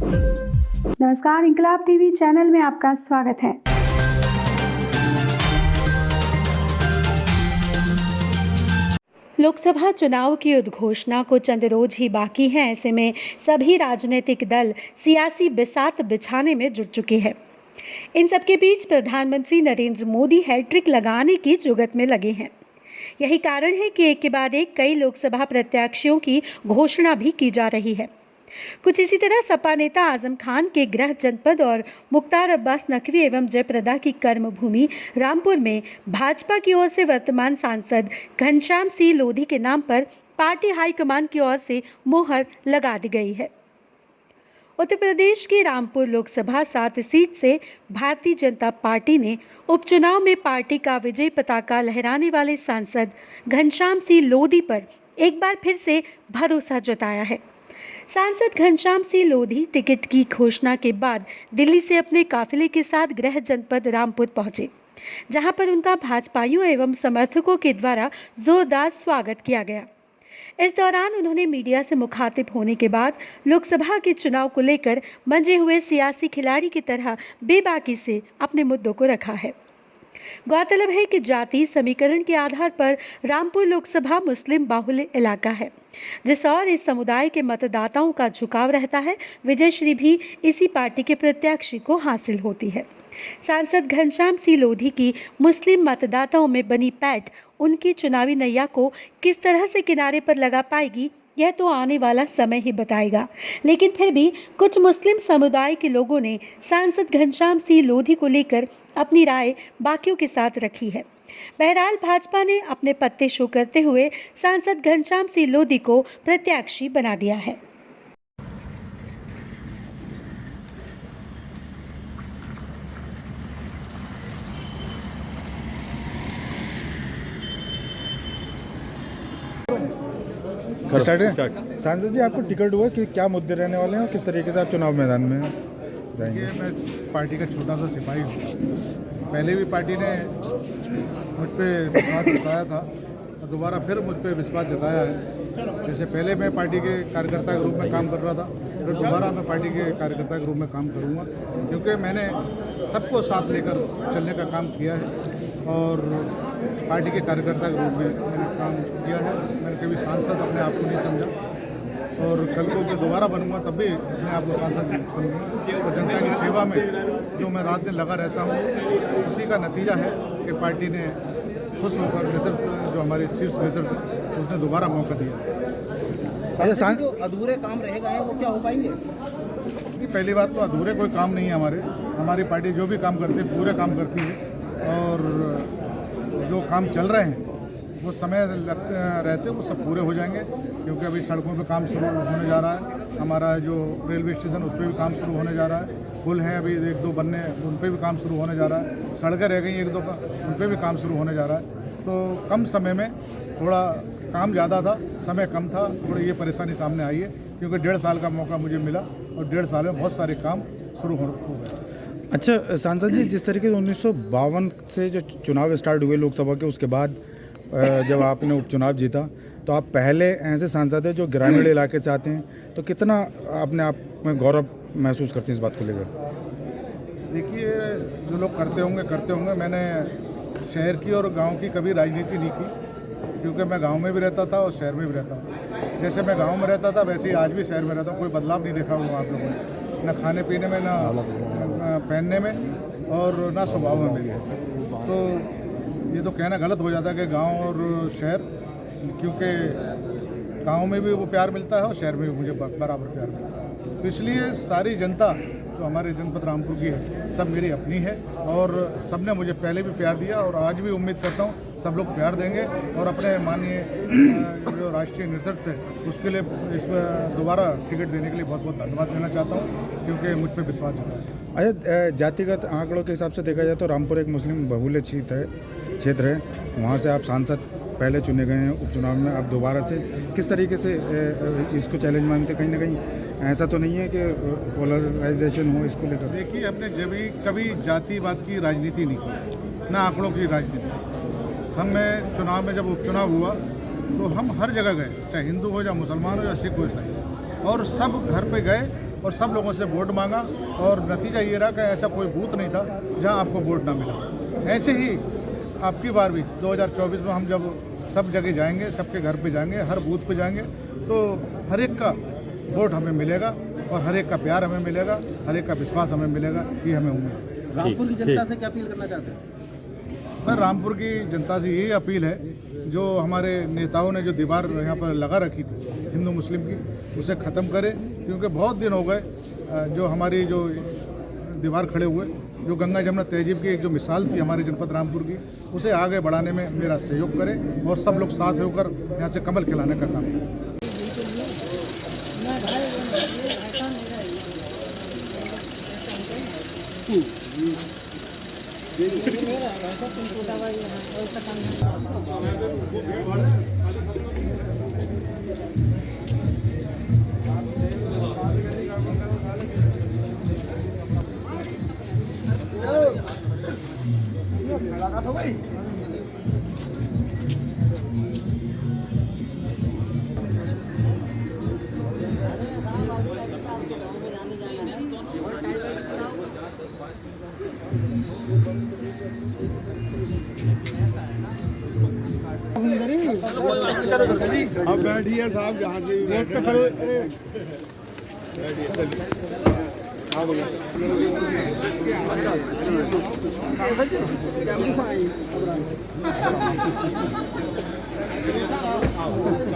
नमस्कार, इंकलाब TV channel में आपका स्वागत है। लोकसभा चुनाव की उद्घोषणा को चंद रोज ही बाकी हैं। ऐसे में सभी राजनीतिक दल सियासी बिसात बिछाने में जुट चुके हैं। इन सबके बीच प्रधानमंत्री नरेंद्र मोदी हैट्रिक लगाने की जुगत में लगे हैं। यही कारण है कि एक के बाद एक कई लोकसभा प्रत्याशियों की घोषणा भी की जा रही है। कुछ इसी तरह सपा नेता आजम खान के गृह जनपद और मुख्तार अब्बास नकवी एवं जयप्रदा की कर्मभूमि रामपुर में भाजपा की ओर से वर्तमान सांसद घनश्याम सिंह लोधी के नाम पर पार्टी हाईकमान की ओर से मोहर लगा दी गई है। उत्तर प्रदेश की रामपुर लोकसभा 7 सीट से भारतीय जनता पार्टी ने उपचुनाव में पार्टी का विजय पताका लहराने वाले सांसद घनश्याम सिंह लोधी पर एक बार फिर से भरोसा जताया है। सांसद घनश्याम सिंह लोधी टिकट की घोषणा के बाद दिल्ली से अपने काफिले के साथ गृह जनपद रामपुर पहुंचे, जहां पर उनका भाजपाइयों एवं समर्थकों के द्वारा जोरदार स्वागत किया गया। इस दौरान उन्होंने मीडिया से मुखातिब होने के बाद लोकसभा के चुनाव को लेकर मंजे हुए सियासी खिलाड़ी की तरह बेबाकी से अपने मुद्दों को रखा है। गौरतलब है कि जाति समीकरण के आधार पर रामपुर लोकसभा मुस्लिम बाहुल्य इलाका है, जिस और इस समुदाय के मतदाताओं का झुकाव रहता है। विजयश्री भी इसी पार्टी के प्रत्याशी को हासिल होती है। सांसद घनश्याम सिंह लोधी की मुस्लिम मतदाताओं में बनी पैठ उनकी चुनावी नैया को किस तरह से किनारे पर लगा पाएगी, यह तो आने वाला समय ही बताएगा। लेकिन फिर भी कुछ मुस्लिम समुदाय के लोगों ने सांसद घनश्याम सिंह लोधी को लेकर अपनी राय बाकियों के साथ रखी है। बहरहाल भाजपा ने अपने पत्ते शो करते हुए सांसद घनश्याम सिंह लोधी को प्रत्याशी बना दिया है। सांसद जी, आपको टिकट हुआ कि क्या मुद्दे रहने वाले हैं और किस तरीके से आप चुनाव मैदान में जाएंगे? मैं पार्टी का छोटा सा सिपाही हूँ। पहले भी पार्टी ने मुझ पर विश्वास जताया था और दोबारा फिर मुझ पर विश्वास जताया है। जैसे पहले मैं पार्टी के कार्यकर्ता के रूप में काम कर रहा था, फिर दोबारा मैं पार्टी के कार्यकर्ता के रूप में काम करूँगा, क्योंकि मैंने सबको साथ लेकर चलने का काम किया है और पार्टी के कार्यकर्ता के रूप में मैंने काम किया है। मैंने कभी सांसद अपने आप को नहीं समझा और कल को मैं दोबारा बनूंगा तब भी अपने आप को सांसद समझूंगा। और जनता की सेवा में जो मैं रात दिन लगा रहता हूँ, उसी का नतीजा है कि पार्टी ने खुश होकर नेतृत्व, जो हमारे शीर्ष नेतृत्व, उसने दोबारा मौका दिया। जो अधूरे काम रह गए हैं वो क्या हो पाएंगे? पहली बात तो अधूरे कोई काम नहीं है। हमारी पार्टी जो भी काम करती है पूरे काम करती है और जो काम चल रहे हैं वो समय रहते वो सब पूरे हो जाएंगे, क्योंकि अभी सड़कों पे काम शुरू होने जा रहा है। हमारा जो रेलवे स्टेशन उस पर भी काम शुरू होने जा रहा है। पुल हैं अभी 1-2 बनने, उन पर भी काम शुरू होने जा रहा है। सड़कें रह गई 1-2 का, उन पर भी काम शुरू होने जा रहा है। तो कम समय में थोड़ा काम ज़्यादा था, समय कम था, थोड़ी ये परेशानी सामने आई है, क्योंकि 1.5 साल का मौका मुझे मिला और 1.5 साल में बहुत सारे काम शुरू हो गए। अच्छा सांसद जी, जिस तरीके से 1952 से जो चुनाव स्टार्ट हुए लोकसभा के, उसके बाद जब आपने उपचुनाव जीता, तो आप पहले ऐसे सांसद हैं जो ग्रामीण इलाके से आते हैं, तो कितना अपने आप में गौरव महसूस करते हैं इस बात को लेकर? देखिए, जो लोग करते होंगे। मैंने शहर की और गांव की कभी राजनीति नहीं की, क्योंकि मैं गांव में भी रहता था और शहर में भी रहता हूँ। जैसे मैं गांव में रहता था वैसे ही आज भी शहर में रहता हूँ। कोई बदलाव नहीं देखा होगा आप लोगों ने, न खाने पीने में, न पहनने में और ना स्वभाव में मेरे। तो ये तो कहना गलत हो जाता है कि गांव और शहर, क्योंकि गांव में भी वो प्यार मिलता है और शहर में भी मुझे बराबर प्यार मिलता है। तो इसलिए सारी जनता जो हमारे जनपद रामपुर की है सब मेरी अपनी है और सब ने मुझे पहले भी प्यार दिया और आज भी उम्मीद करता हूँ सब लोग प्यार देंगे और अपने माननीय जो राष्ट्रीय नेतृत्व है उसके लिए इस दोबारा टिकट देने के लिए बहुत बहुत धन्यवाद देना चाहता हूँ, क्योंकि मुझ पर विश्वास जताया। अच्छा, जातिगत आंकड़ों के हिसाब से देखा जाए तो रामपुर एक मुस्लिम बहुल्य क्षेत्र है। वहाँ से आप सांसद पहले चुने गए हैं, उपचुनाव में आप दोबारा से किस तरीके से इसको चैलेंज मानते? कहीं ना कहीं ऐसा तो नहीं है कि पोलराइजेशन हो इसको लेकर? देखिए, हमने कभी जातिवाद की राजनीति नहीं की, ना आंकड़ों की राजनीति। हमें चुनाव में जब उपचुनाव हुआ तो हम हर जगह गए, चाहे हिंदू हो या मुसलमान हो या सिख हो ईसाई, और सब घर पे गए और सब लोगों से वोट मांगा और नतीजा ये रहा कि ऐसा कोई बूथ नहीं था जहां आपको वोट ना मिला। ऐसे ही आपकी बार भी 2024 में हम जब सब जगह जाएंगे, सबके घर पे जाएंगे, हर बूथ पे जाएंगे, तो हर एक का वोट हमें मिलेगा और हर एक का प्यार हमें मिलेगा, हर एक का विश्वास हमें मिलेगा, ये हमें उम्मीद है। रामपुर की जनता से क्या अपील करना चाहते हैं? मैं रामपुर की जनता से यही अपील है, जो हमारे नेताओं ने जो दीवार यहाँ पर लगा रखी थी हिंदू मुस्लिम की, उसे ख़त्म करें, क्योंकि बहुत दिन हो गए जो हमारी जो दीवार खड़े हुए, जो गंगा जमुना तहजीब की एक जो मिसाल थी हमारे जनपद रामपुर की, उसे आगे बढ़ाने में मेरा सहयोग करें और सब लोग साथ होकर यहाँ से कमल खिलाने का काम करें। अब बैठिए साहब, जहाँ से भी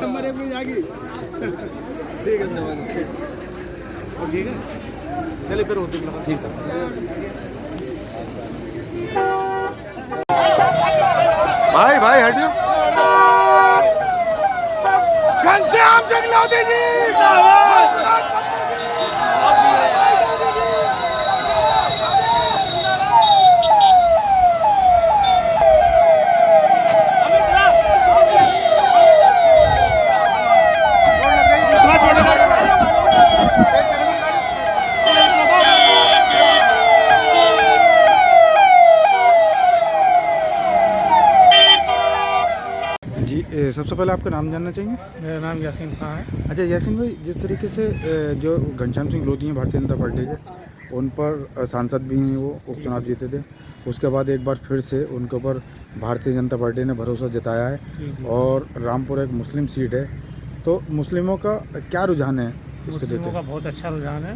नंबर एक में जाएगी। ठीक है, ठीक है, चलिए फिर होती है। ठीक है भाई, भाई हटियो। घनश्याम जंगलावती जी सबसे पहले आपका नाम जानना चाहेंगे? मेरा नाम यासीन खां है। अच्छा यासीन भाई, जिस तरीके से जो घनश्याम सिंह लोधी हैं भारतीय जनता पार्टी के, उन पर सांसद भी हैं, वो उपचुनाव जीते थे, उसके बाद एक बार फिर से उनके ऊपर भारतीय जनता पार्टी ने भरोसा जताया है और रामपुर एक मुस्लिम सीट है, तो मुस्लिमों का क्या रुझान है इसको देखते? मुस्लिमों का बहुत अच्छा रुझान है,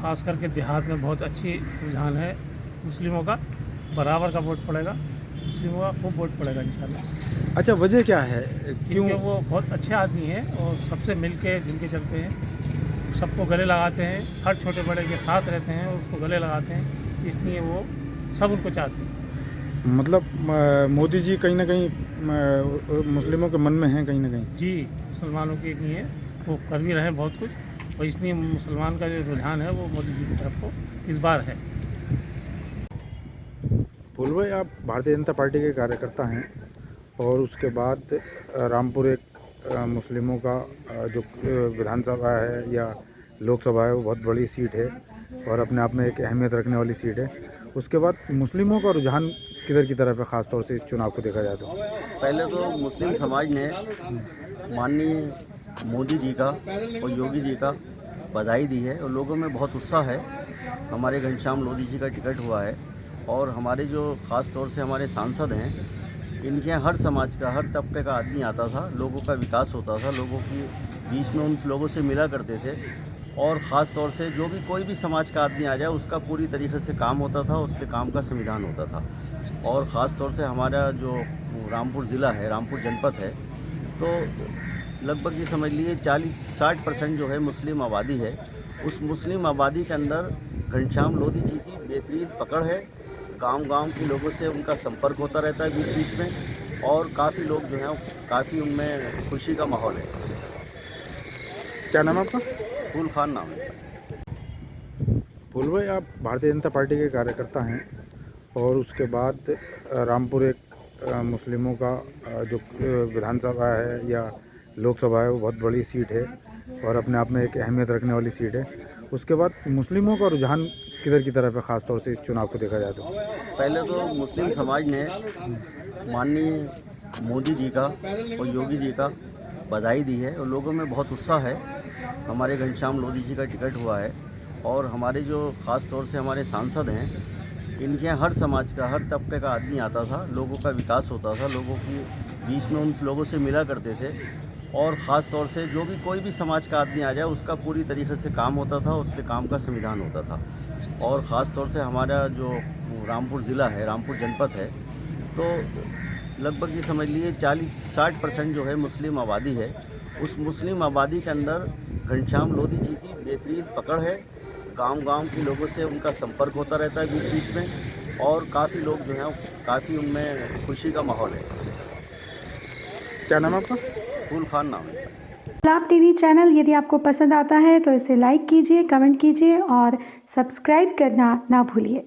खास करके देहात में बहुत अच्छी रुझान है मुस्लिमों का। बराबर का वोट पड़ेगा, मुस्लिमों का खूब वोट पड़ेगा इंशाल्लाह। अच्छा, वजह क्या है, क्यों? क्योंकि वो बहुत अच्छे आदमी हैं और सबसे मिल के जिनके चलते हैं, सबको गले लगाते हैं, हर छोटे बड़े के साथ रहते हैं और उसको गले लगाते हैं, इसलिए वो सब उनको चाहते हैं। मतलब मोदी जी कहीं ना कहीं मुस्लिमों के मन में हैं कहीं ना कहीं। जी, मुसलमानों के लिए वो कर भी रहे हैं बहुत कुछ, और इसलिए मुसलमान का जो रुझान है वो मोदी जी की तरफ को इस बार है। फूल भाई, आप भारतीय जनता पार्टी के कार्यकर्ता हैं और उसके बाद रामपुर एक मुस्लिमों का जो विधानसभा है या लोकसभा है, वो बहुत बड़ी सीट है और अपने आप में एक अहमियत रखने वाली सीट है। उसके बाद मुस्लिमों का रुझान किधर की तरफ है, ख़ासतौर से इस चुनाव को देखा जाए तो? पहले तो मुस्लिम समाज ने माननीय मोदी जी का और योगी जी का बधाई दी है और लोगों में बहुत उत्साह है। हमारे घनश्याम लोधी जी का टिकट हुआ है और हमारे जो ख़ास तौर से हमारे सांसद हैं, इनके यहाँ हर समाज का, हर तबके का आदमी आता था, लोगों का विकास होता था, लोगों के बीच में उन लोगों से मिला करते थे और ख़ास तौर से जो भी कोई भी समाज का आदमी आ जाए उसका पूरी तरीके से काम होता था, उसके काम का संविधान होता था। और ख़ास तौर से हमारा जो रामपुर ज़िला है, रामपुर जनपद है, तो लगभग ये समझ लीजिए 40-60% जो है मुस्लिम आबादी है। उस मुस्लिम आबादी के अंदर घनश्याम लोधी जी की बेहतरीन पकड़ है। गांव-गांव के लोगों से उनका संपर्क होता रहता है बीच-बीच में और काफ़ी लोग जो हैं, काफ़ी उनमें खुशी का माहौल है। क्या नाम है आपका? फूल खान नाम है। फूल भाई, आप भारतीय जनता पार्टी के कार्यकर्ता हैं और उसके बाद रामपुर एक मुस्लिमों का जो विधानसभा है या लोकसभा है, वो बहुत बड़ी सीट है और अपने आप में एक अहमियत रखने वाली सीट है। उसके बाद मुस्लिमों का रुझान किधर की तरफ है, ख़ासतौर से इस चुनाव को देखा जाए तो? पहले तो मुस्लिम समाज ने माननीय मोदी जी का और योगी जी का बधाई दी है और लोगों में बहुत उत्साह है। हमारे घनश्याम लोधी जी का टिकट हुआ है और हमारे जो ख़ास तौर से हमारे सांसद हैं, इनके यहाँ हर समाज का, हर तबके का आदमी आता था, लोगों का विकास होता था, लोगों की बीच में उन लोगों से मिला करते थे। और ख़ास तौर से जो भी कोई भी समाज का आदमी आ जाए, उसका पूरी तरीके से काम होता था, उसके काम का संविधान होता था। और ख़ास तौर से हमारा जो रामपुर ज़िला है, रामपुर जनपद है, तो लगभग ये समझ लीजिए 40-60% जो है मुस्लिम आबादी है। उस मुस्लिम आबादी के अंदर घनश्याम लोधी जी की बेहतरीन पकड़ है। गांव-गांव के लोगों से उनका संपर्क होता रहता है बीच-बीच में, और काफ़ी लोग जो हैं काफ़ी उनमें खुशी का माहौल है। क्या नाम है आपका? फूल खान नाम है। लाभ टीवी चैनल यदि आपको पसंद आता है तो इसे लाइक कीजिए, कमेंट कीजिए और सब्सक्राइब करना ना भूलिए।